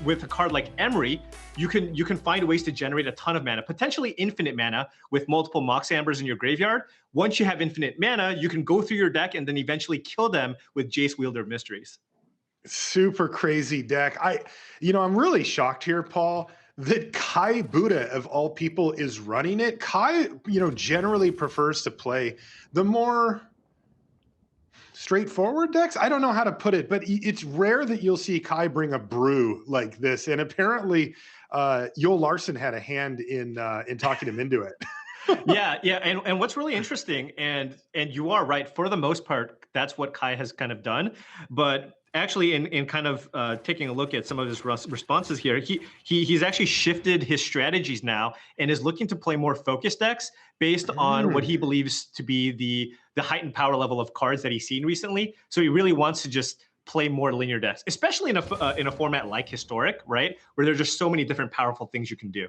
with a card like Emery, you can find ways to generate a ton of mana, potentially infinite mana with multiple Mox Ambers in your graveyard. Once you have infinite mana, you can go through your deck and then eventually kill them with Jace, Wielder of Mysteries. Super crazy deck. I'm really shocked here, Paul, that Kai Budde of all people is running it. Kai, generally prefers to play the more straightforward decks. I don't know how to put it, but it's rare that you'll see Kai bring a brew like this. And apparently Joel Larson had a hand in talking him into it. Yeah. And what's really interesting, and you are right, for the most part, that's what Kai has kind of done. But actually, in kind of taking a look at some of his responses here, he's actually shifted his strategies now and is looking to play more focused decks based on what he believes to be the heightened power level of cards that he's seen recently. So he really wants to just play more linear decks, especially in a format like Historic, right, where there's just so many different powerful things you can do.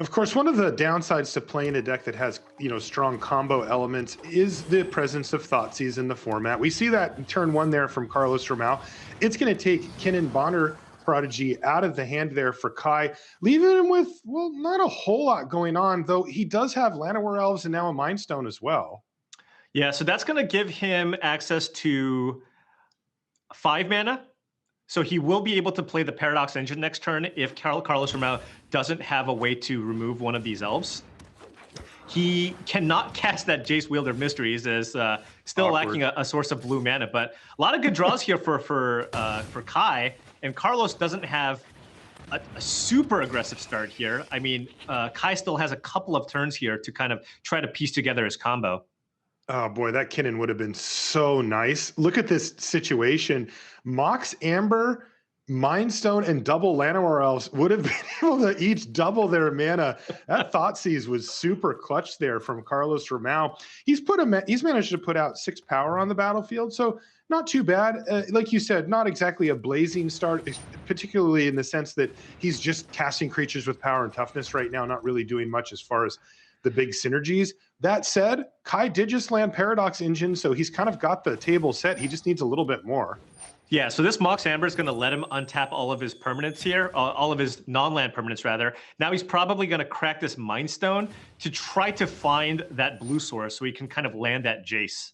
Of course, one of the downsides to playing a deck that has, strong combo elements is the presence of Thoughtseize in the format. We see that in turn 1 there from Carlos Romao. It's going to take Kinnan Bonner Prodigy out of the hand there for Kai, leaving him with, well, not a whole lot going on, though he does have Llanowar Elves and now a Mind Stone as well. Yeah, so that's going to give him access to 5 mana. So he will be able to play the Paradox Engine next turn if Carlos Romao doesn't have a way to remove one of these elves. He cannot cast that Jace, Wielder of Mysteries, as still lacking a source of blue mana. But a lot of good draws here for Kai, and Carlos doesn't have a super aggressive start here. I mean, Kai still has a couple of turns here to kind of try to piece together his combo. Oh boy, that Kinnan would have been so nice. Look at this situation. Mox Amber, Mind Stone, and double Llanowar Elves would have been able to each double their mana. That Thoughtseize was super clutch there from Carlos Romao. He's managed to put out 6 power on the battlefield, so not too bad. Like you said, not exactly a blazing start, particularly in the sense that he's just casting creatures with power and toughness right now, not really doing much as far as the big synergies. That said, Kai did just land Paradox Engine, so he's kind of got the table set. He just needs a little bit more. Yeah, so this Mox Amber is going to let him untap all of his permanents here, all of his non-land permanents, rather. Now he's probably going to crack this Mind Stone to try to find that blue source so he can kind of land that Jace.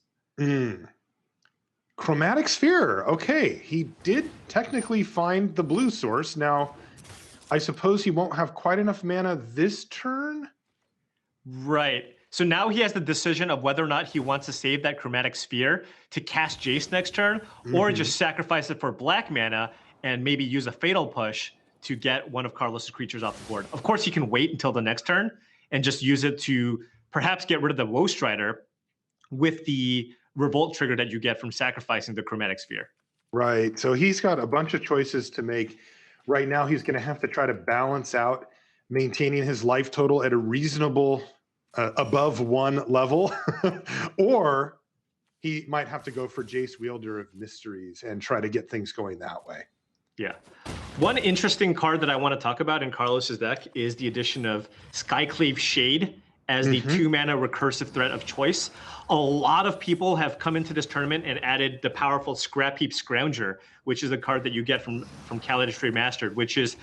Chromatic Sphere. Okay, he did technically find the blue source. Now, I suppose he won't have quite enough mana this turn? Right. So now he has the decision of whether or not he wants to save that Chromatic Sphere to cast Jace next turn, or just sacrifice it for black mana and maybe use a Fatal Push to get one of Carlos's creatures off the board. Of course, he can wait until the next turn and just use it to perhaps get rid of the Woe Strider with the Revolt trigger that you get from sacrificing the Chromatic Sphere. Right. So he's got a bunch of choices to make. Right now, he's going to have to try to balance out maintaining his life total at a reasonable above 1 level, or he might have to go for Jace, Wielder of Mysteries, and try to get things going that way. Yeah. One interesting card that I want to talk about in Carlos's deck is the addition of Skyclave Shade as the 2-mana recursive threat of choice. A lot of people have come into this tournament and added the powerful Scrap Heap Scrounger, which is a card that you get from Kaladesh Remastered, which is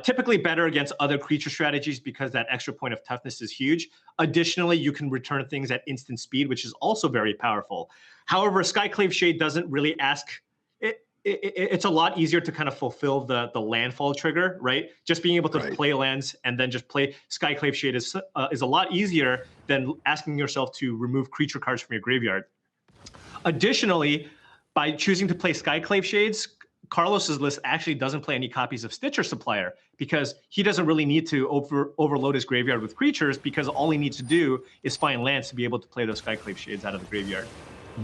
typically better against other creature strategies because that extra point of toughness is huge. Additionally, you can return things at instant speed, which is also very powerful. However, Skyclave Shade doesn't really ask... It's a lot easier to kind of fulfill the landfall trigger, right? Just being able to play lands and then just play Skyclave Shade is a lot easier than asking yourself to remove creature cards from your graveyard. Additionally, by choosing to play Skyclave Shades, Carlos's list actually doesn't play any copies of Stitcher Supplier because he doesn't really need to overload his graveyard with creatures, because all he needs to do is find lands to be able to play those Skyclave Shades out of the graveyard.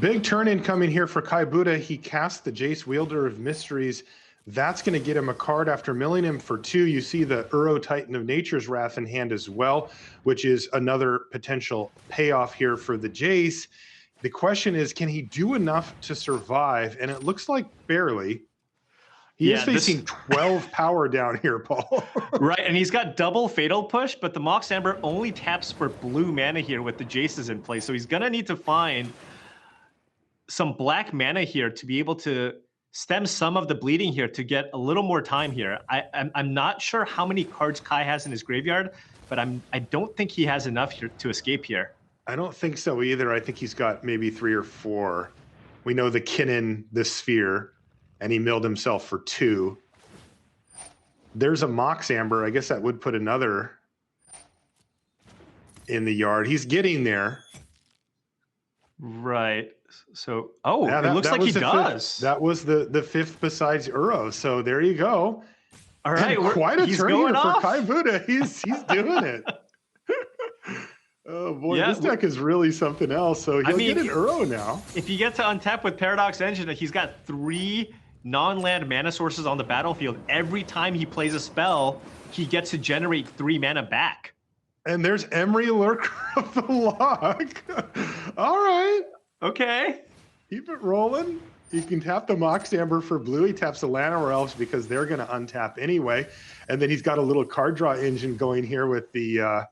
Big turn incoming here for Kai Budde. He cast the Jace, Wielder of Mysteries. That's going to get him a card after milling him for 2. You see the Uro Titan of Nature's Wrath in hand as well, which is another potential payoff here for the Jace. The question is, can he do enough to survive? And it looks like barely. He is facing 12 power down here, Paul. Right, and he's got double Fatal Push, but the Mox Amber only taps for blue mana here with the Jaces in place. So he's going to need to find some black mana here to be able to stem some of the bleeding here to get a little more time here. I'm not sure how many cards Kai has in his graveyard, but I don't think he has enough here to escape here. I don't think so either. I think he's got maybe 3 or 4. We know the Kinnan, the Sphere, and he milled himself for 2. There's a Mox Amber. I guess that would put another in the yard. He's getting there. Right. So, oh, yeah, it looks like he does. That was the 5th besides Uro. So there you go. All right. And quite a turn here for Kai Budde. He's doing it. Oh boy, this deck is really something else. So he'll get an Uro now. If you get to untap with Paradox Engine, he's got 3 non-land mana sources on the battlefield. Every time he plays a spell, he gets to generate 3 mana back. And there's Emery, Lurker of the Lock. All right. Okay. Keep it rolling. You can tap the Mox Amber for blue. He taps the Llanowar Elves because they're going to untap anyway. And then he's got a little card draw engine going here with the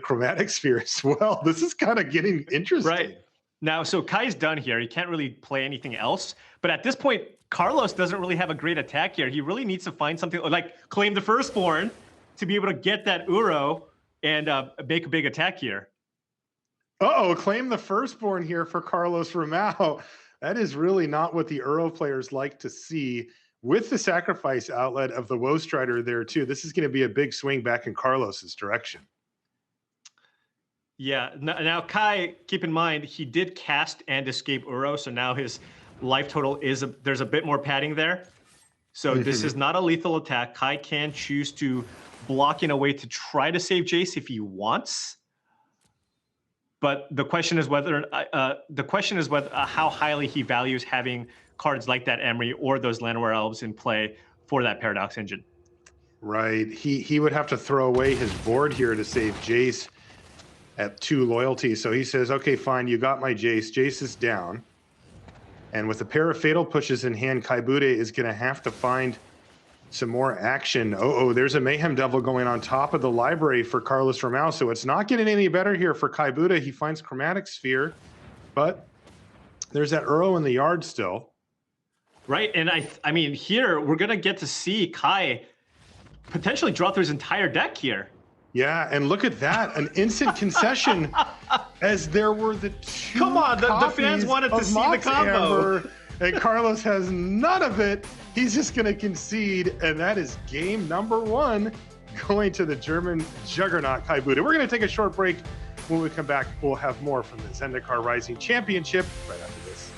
Chromatic Sphere as well. This is kind of getting interesting. Right. Now, so Kai's done here. He can't really play anything else. But at this point, Carlos doesn't really have a great attack here. He really needs to find something like claim the Firstborn to be able to get that Uro and make a big attack here. Uh-oh, claim the Firstborn here for Carlos Romao. That is really not what the Uro players like to see. With the sacrifice outlet of the Woe Strider there too, this is going to be a big swing back in Carlos's direction. Yeah, now Kai, keep in mind, he did cast and escape Uro, so now his life total is, there's a bit more padding there. So this is not a lethal attack. Kai can choose to block in a way to try to save Jace if he wants. But the question is whether how highly he values having cards like that Emery or those Llanowar Elves in play for that Paradox Engine. Right. He would have to throw away his board here to save Jace at 2 loyalty. So he says, okay, fine, you got my Jace. Jace is down. And with a pair of Fatal Pushes in hand, Kai Budde is going to have to find some more action. Oh, there's a Mayhem Devil going on top of the library for Carlos Romao. So it's not getting any better here for Kai Budde. He finds Chromatic Sphere, but there's that Uro in the yard still. Right, and I mean, here, we're going to get to see Kai potentially draw through his entire deck here. Yeah, and look at that, an instant concession as there were the 2 Come on, the fans wanted to see the combo. Amber, and Carlos has none of it. He's just going to concede, and that is game number 1 going to the German juggernaut Kai Budde. We're going to take a short break. When we come back, we'll have more from the Zendikar Rising Championship right after this.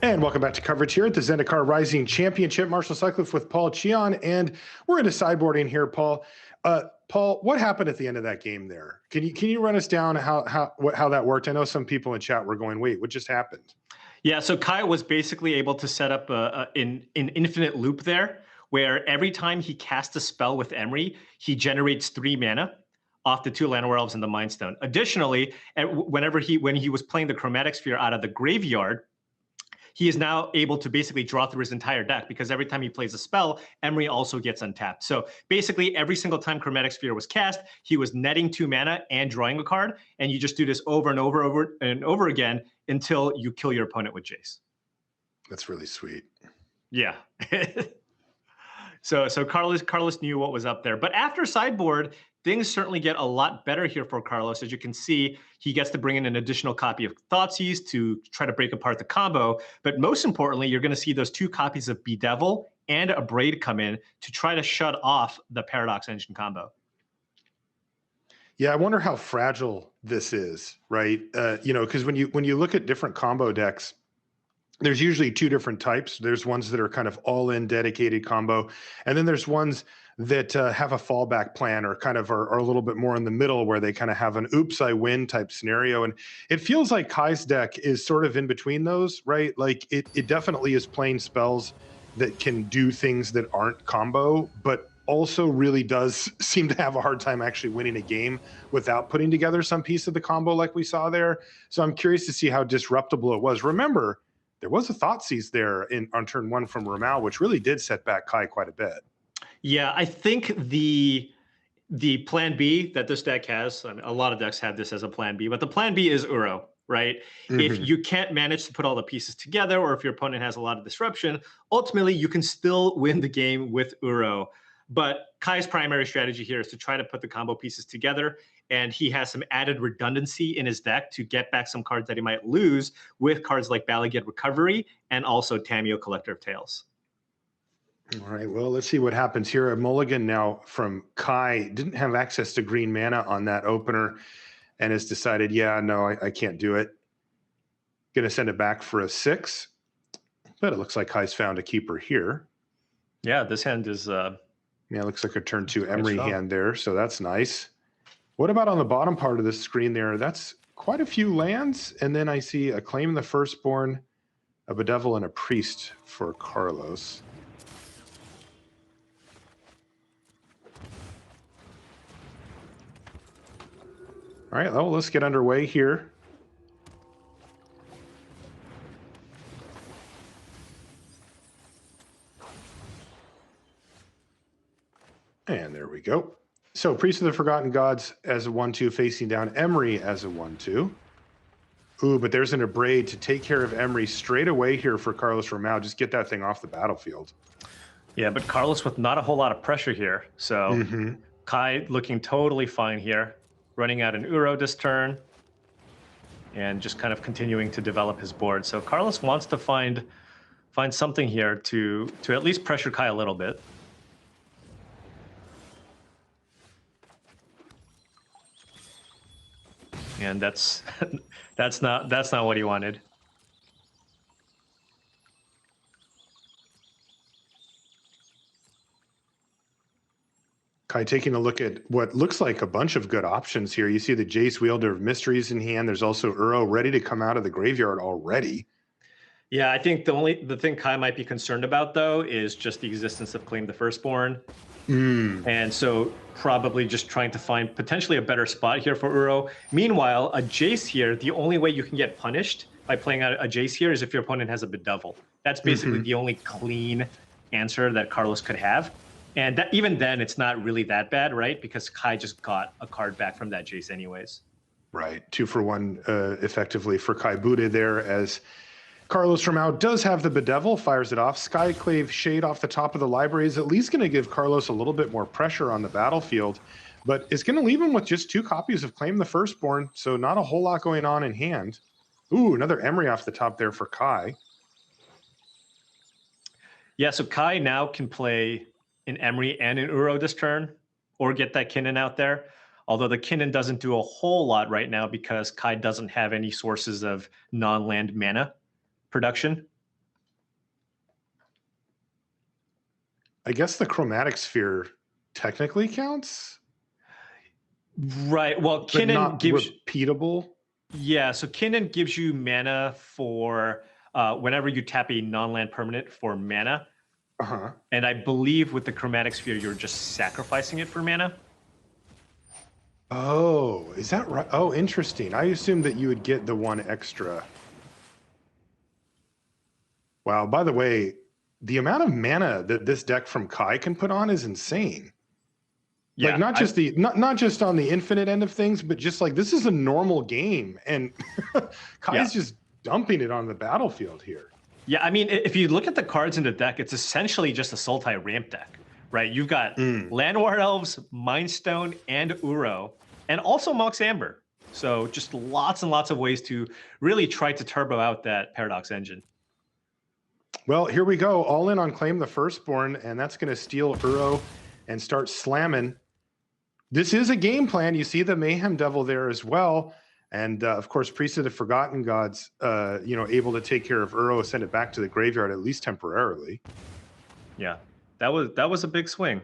And welcome back to coverage here at the ZNR Rising Championship. Marshall Sutcliffe with Paul Cheon, and we're into sideboarding here, Paul. Paul, what happened at the end of that game there? Can you run us down how that worked? I know some people in chat were going, "Wait, what just happened?" Yeah, so Kai was basically able to set up an infinite loop there, where every time he casts a spell with Emery, he generates 3 mana off the 2 Llanowar Elves and the Mind Stone. Additionally, when he was playing the Chromatic Sphere out of the graveyard, he is now able to basically draw through his entire deck, because every time he plays a spell, Emery also gets untapped. So basically, every single time Chromatic Sphere was cast, he was netting 2 mana and drawing a card, and you just do this over and over again until you kill your opponent with Jace. That's really sweet. Yeah. So Carlos knew what was up there. But after sideboard, things certainly get a lot better here for Carlos. As you can see, he gets to bring in an additional copy of Thoughtseize to try to break apart the combo. But most importantly, you're going to see those 2 copies of Bedevil and a Braid come in to try to shut off the Paradox Engine combo. Yeah, I wonder how fragile this is, right? Because when you look at different combo decks, there's usually 2 different types. There's ones that are kind of all-in dedicated combo, and then there's ones that have a fallback plan, or kind of are a little bit more in the middle, where they kind of have an "oops, I win" type scenario. And it feels like Kai's deck is sort of in between those, right? Like it definitely is playing spells that can do things that aren't combo, but also really does seem to have a hard time actually winning a game without putting together some piece of the combo like we saw there. So I'm curious to see how disruptible it was. Remember, there was a Thoughtseize there on turn 1 from Romao, which really did set back Kai quite a bit. Yeah, I think the plan B that this deck has, I mean, a lot of decks have this as a plan B, but the plan B is Uro, right? Mm-hmm. If you can't manage to put all the pieces together, or if your opponent has a lot of disruption, ultimately you can still win the game with Uro. But Kai's primary strategy here is to try to put the combo pieces together, and he has some added redundancy in his deck to get back some cards that he might lose with cards like Bala Ged Recovery and also Tamiyo, Collector of Tales. All right, well, let's see what happens here. A mulligan now from Kai. Didn't have access to green mana on that opener, and has decided, yeah, no, I can't do it. Going to send it back for a 6. But it looks like Kai's found a keeper here. Yeah, this hand is... yeah, it looks like a turn 2 Emery hand there, so that's nice. What about on the bottom part of the screen there? That's quite a few lands, and then I see a Claim the Firstborn, a Bedevil, and a Priest for Carlos. All right, well, let's get underway here. And there we go. So Priest of the Forgotten Gods as a 1/2 facing down Emery as a 1/2. Ooh, but there's an Abrade to take care of Emery straight away here for Carlos Romao. Just get that thing off the battlefield. Yeah, but Carlos with not a whole lot of pressure here. So Kai looking totally fine here. Running out an Uro this turn. And just kind of continuing to develop his board. So Carlos wants to find something here to at least pressure Kai a little bit. And that's not what he wanted. Kai taking a look at what looks like a bunch of good options here. You see the Jace, Wielder of Mysteries in hand. There's also Uro ready to come out of the graveyard already. Yeah, I think the thing Kai might be concerned about, though, is just the existence of Claim the Firstborn. And so probably just trying to find potentially a better spot here for Uro. Meanwhile, a Jace here, the only way you can get punished by playing out a Jace here is if your opponent has a Bedevil. That's basically the only clean answer that Carlos could have. And that, even then, it's not really that bad, right? Because Kai just got a card back from that Jace anyways. Right, 2 for 1 effectively for Kai Budde there, as Carlos Romao does have the Bedevil, fires it off. Skyclave Shade off the top of the library is at least going to give Carlos a little bit more pressure on the battlefield, but it's going to leave him with just 2 copies of Claim the Firstborn, so not a whole lot going on in hand. Ooh, another Emery off the top there for Kai. Yeah, so Kai now can play an Emery and an Uro this turn, or get that Kinnan out there. Although the Kinnan doesn't do a whole lot right now because Kai doesn't have any sources of non-land mana production. I guess the chromatic sphere technically counts, Right. Well, but Kinnan not gives repeatable. yeah. So Kinnan gives you mana for whenever you tap a non-land permanent for mana, Uh-huh. and I believe with the chromatic sphere you're just sacrificing it for mana. Oh, is that right? Oh, interesting. I assumed that you would get the one extra. Wow, by the way, the amount of mana that this deck from Kai can put on is insane. Yeah, Like not just on the infinite end of things, but just like this is a normal game, and Kai's just dumping it on the battlefield here. Yeah, I mean, if you look at the cards in the deck, it's essentially just a Sultai ramp deck, right? You've got Llanowar Elves, Mind Stone, and Uro, and also Mox Amber. So just lots and lots of ways to really try to turbo out that Paradox engine. Well, here we go, all in on Claim the Firstborn, and that's going to steal Uro and start slamming. This is a game plan. You see the Mayhem Devil there as well. And of course, Priest of the Forgotten Gods, able to take care of Uro, send it back to the graveyard, at least temporarily. Yeah, that was a big swing.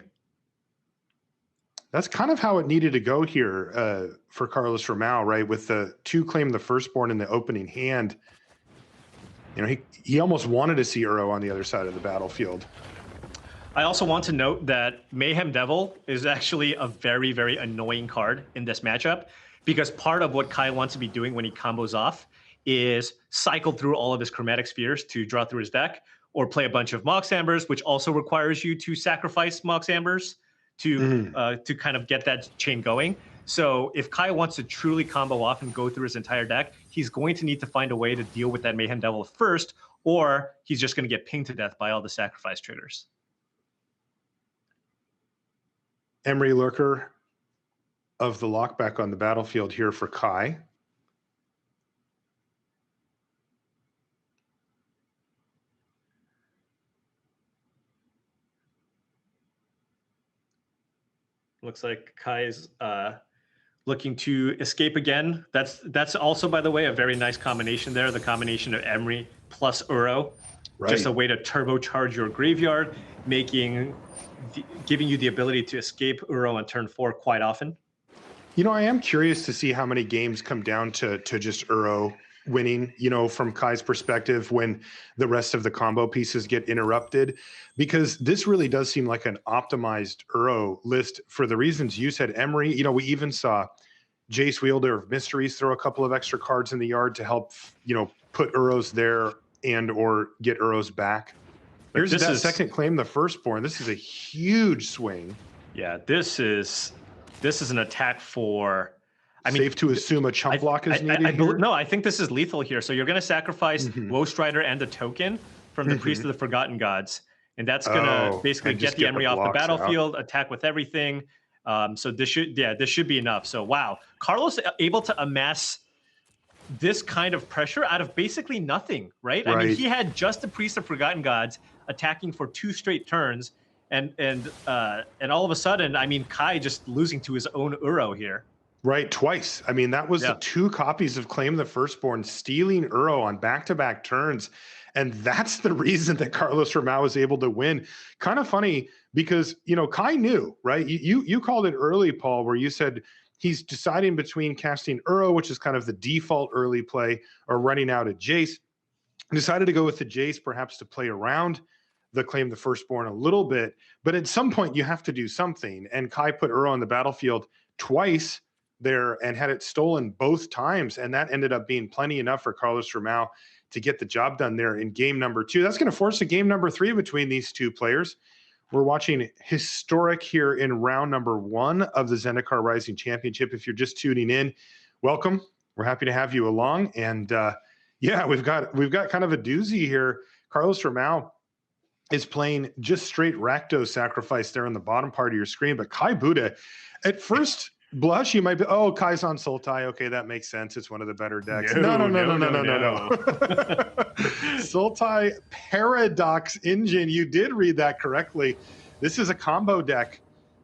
That's kind of how it needed to go here for Carlos Romao, right? With the 2 Claim the Firstborn in the opening hand. You know, he almost wanted to see Uro on the other side of the battlefield. I also want to note that Mayhem Devil is actually a very, very annoying card in this matchup, because part of what Kai wants to be doing when he combos off is cycle through all of his chromatic spheres to draw through his deck, or play a bunch of Mox Ambers, which also requires you to sacrifice Mox Ambers to kind of get that chain going. So if Kai wants to truly combo off and go through his entire deck, he's going to need to find a way to deal with that Mayhem Devil first, or he's just going to get pinged to death by all the sacrifice triggers. Emery Lurker of the lockback on the battlefield here for Kai. Looks like Kai is looking to escape again. That's also, by the way, a very nice combination there. The combination of Emery plus Uro. Right. Just a way to turbocharge your graveyard, giving you the ability to escape Uro on turn 4 quite often. You know, I am curious to see how many games come down to just Uro winning, from Kai's perspective, when the rest of the combo pieces get interrupted, because this really does seem like an optimized Uro list for the reasons you said, Emery. We even saw Jace, Wielder of Mysteries, throw a couple of extra cards in the yard to help, put Uros there and or get Uros back. Here's that second Claim the Firstborn. This is a huge swing. Yeah, this is an attack for... Safe to assume a chump block is needed here? No, I think this is lethal here. So you're going to sacrifice Woe Strider and a token from the Priest of the Forgotten Gods. And that's going to basically get the Emery off the battlefield, attack with everything. So this should be enough. So wow, Carlos able to amass this kind of pressure out of basically nothing, right? I mean, he had just the Priest of Forgotten Gods attacking for 2 straight turns, and all of a sudden, I mean, Kai just losing to his own Uro here. Right, twice. I mean, that was the 2 copies of Claim the Firstborn, stealing Uro on back-to-back turns. And that's the reason that Carlos Romao was able to win. Kind of funny because, Kai knew, right? You called it early, Paul, where you said he's deciding between casting Uro, which is kind of the default early play, or running out at Jace. Decided to go with the Jace, perhaps to play around the Claim the Firstborn a little bit. But at some point, you have to do something. And Kai put Uro on the battlefield twice there and had it stolen both times. And that ended up being plenty enough for Carlos Romao to get the job done there in game number 2. That's going to force a game number 3 between these 2 players. We're watching historic here in round number 1 of the Zendikar Rising Championship. If you're just tuning in, welcome. We're happy to have you along. And we've got kind of a doozy here. Carlos Romao is playing just straight Rakdos sacrifice there on the bottom part of your screen. But Kai Budde, at first blush, you might be, Kai's on Sultai. Okay, that makes sense. It's one of the better decks. No. Sultai Paradox Engine. You did read that correctly. This is a combo deck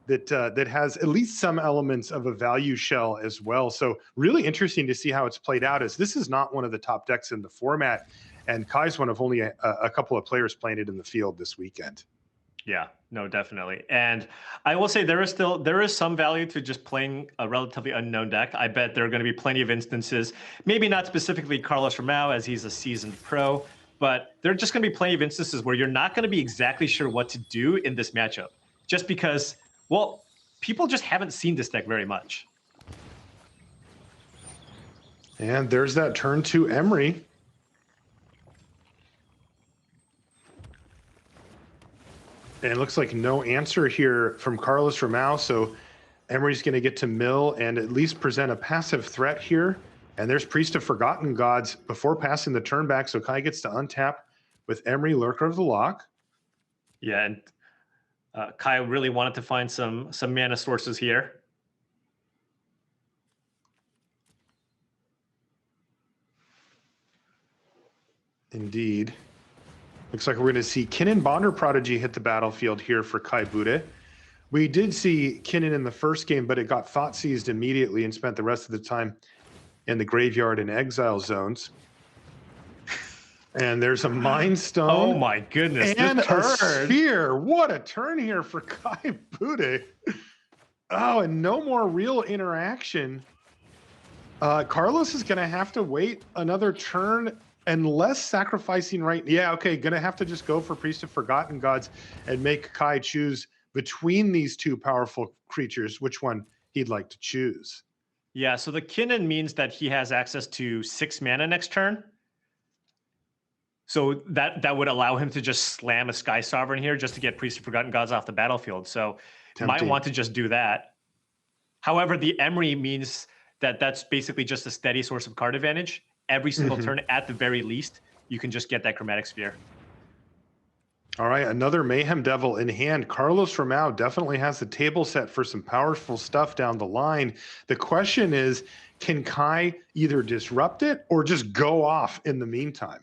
that has at least some elements of a value shell as well. So really interesting to see how it's played out, as this is not one of the top decks in the format. And Kai's one of only a couple of players playing it in the field this weekend. Yeah, no, definitely. And I will say there is some value to just playing a relatively unknown deck. I bet there are going to be plenty of instances, maybe not specifically Carlos Romao as he's a seasoned pro, but there are just going to be plenty of instances where you're not going to be exactly sure what to do in this matchup, just because, well, people just haven't seen this deck very much. And there's that turn to Emery. And it looks like no answer here from Carlos Romao, so Emery's going to get to mill and at least present a passive threat here. And there's Priest of Forgotten Gods before passing the turn back, so Kai gets to untap with Emery, Lurker of the Lock. Yeah, and Kai really wanted to find some mana sources here. Indeed. Looks like we're going to see Kinnan Bonder Prodigy hit the battlefield here for Kai Budde. We did see Kinnan in the first game, but it got thought seized immediately and spent the rest of the time in the graveyard and exile zones. And there's a Mind Stone. Oh my goodness. And a Sphere. What a turn here for Kai Budde. Oh, and no more real interaction. Carlos is going to have to wait another turn unless sacrificing yeah, okay, going to have to just go for Priest of Forgotten Gods and make Kai choose between these two powerful creatures, which one he'd like to choose. Yeah, so the Kinnan means that he has access to 6 mana next turn. So that would allow him to just slam a Sky Sovereign here just to get Priest of Forgotten Gods off the battlefield. So might want to just do that. However, the Emery means that that's basically just a steady source of card advantage. Every single turn, at the very least, you can just get that Chromatic Sphere. All right, another Mayhem Devil in hand. Carlos Romao definitely has the table set for some powerful stuff down the line. The question is, can Kai either disrupt it or just go off in the meantime?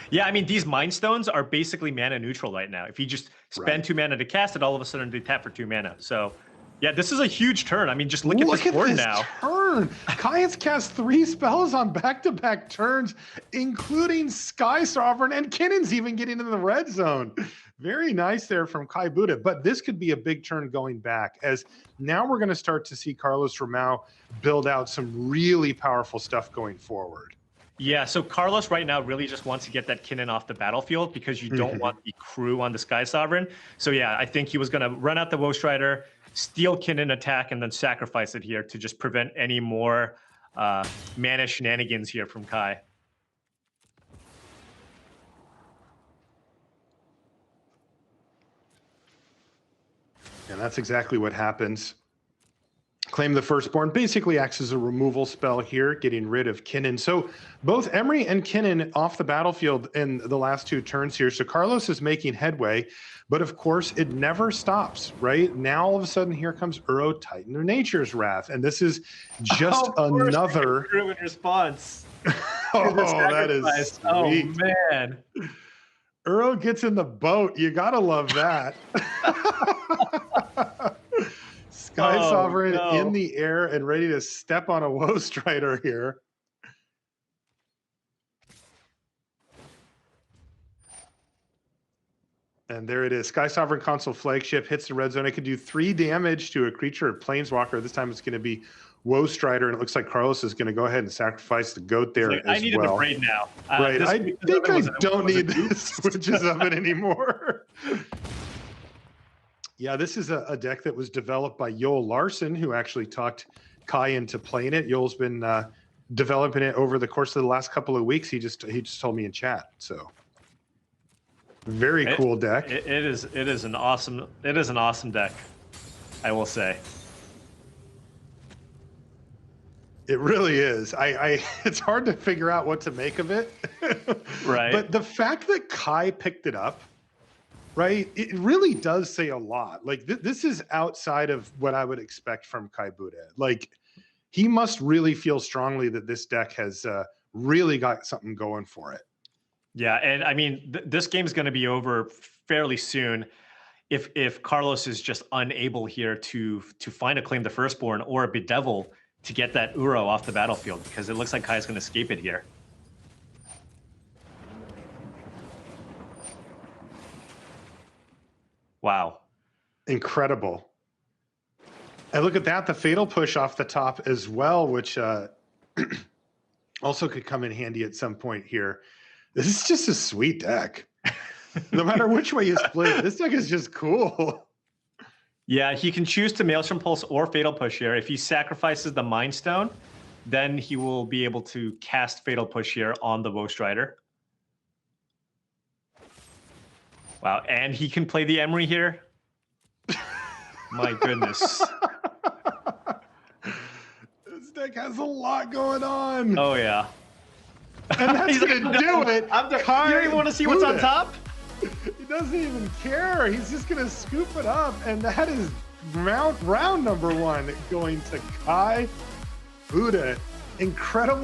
Yeah, I mean, these Mind Stones are basically mana neutral right now. If you just spend 2 mana to cast it, all of a sudden they tap for 2 mana. So, yeah, this is a huge turn. I mean, just look at this board now. Turn. Kai has cast 3 spells on back-to-back turns, including Sky Sovereign, and Kinnan's even getting in the red zone. Very nice there from Kai Budde. But this could be a big turn going back, as now we're going to start to see Carlos Romao build out some really powerful stuff going forward. Yeah, so Carlos right now really just wants to get that Kinnan off the battlefield because you don't want the crew on the Sky Sovereign. So yeah, I think he was going to run out the Woe Strider, steal Kinnan attack, and then sacrifice it here to just prevent any more mana shenanigans here from Kai. And that's exactly what happens. Claim the Firstborn basically acts as a removal spell here, getting rid of Kinnan. So both Emery and Kinnan off the battlefield in the last 2 turns here. So Carlos is making headway, but of course it never stops, right? Now all of a sudden here comes Uro, Titan of Nature's Wrath. And this is just another... in response. Oh, that is sweet. Oh, man. Uro gets in the boat. You gotta love that. Sky Sovereign in the air and ready to step on a Woe Strider here. And there it is. Sky Sovereign Console Flagship hits the red zone. It could do 3 damage to a creature, a Planeswalker. This time it's going to be Woe Strider, and it looks like Carlos is going to go ahead and sacrifice the goat there as well. I needed the braid now. Right. I think I don't need the switches of it anymore. Yeah, this is a deck that was developed by Yoel Larson, who actually talked Kai into playing it. Yoel's been developing it over the course of the last couple of weeks. He just told me in chat. So very cool deck. It is an awesome deck, I will say. It really is. It's hard to figure out what to make of it. Right. But the fact that Kai picked it up, right, it really does say a lot. Like this is outside of what I would expect from Kai Budde. Like he must really feel strongly that this deck has really got something going for it. Yeah, and I mean, this game is going to be over fairly soon if Carlos is just unable here to find a Claim the Firstborn or a Bedevil to get that Uro off the battlefield, because it looks like Kai's going to escape it here. Wow. Incredible. And look at that, the Fatal Push off the top as well, which also could come in handy at some point here. This is just a sweet deck. No matter which way you split, this deck is just cool. Yeah, he can choose to Maelstrom Pulse or Fatal Push here. If he sacrifices the Mind Stone, then he will be able to cast Fatal Push here on the Ghost Rider. Wow, and he can play the Emery here. My goodness. This deck has a lot going on. Oh, yeah. And that's going to do it. You don't even want to see what's on top? He doesn't even care. He's just going to scoop it up. And that is round number 1 going to Kai Budde. Incredible.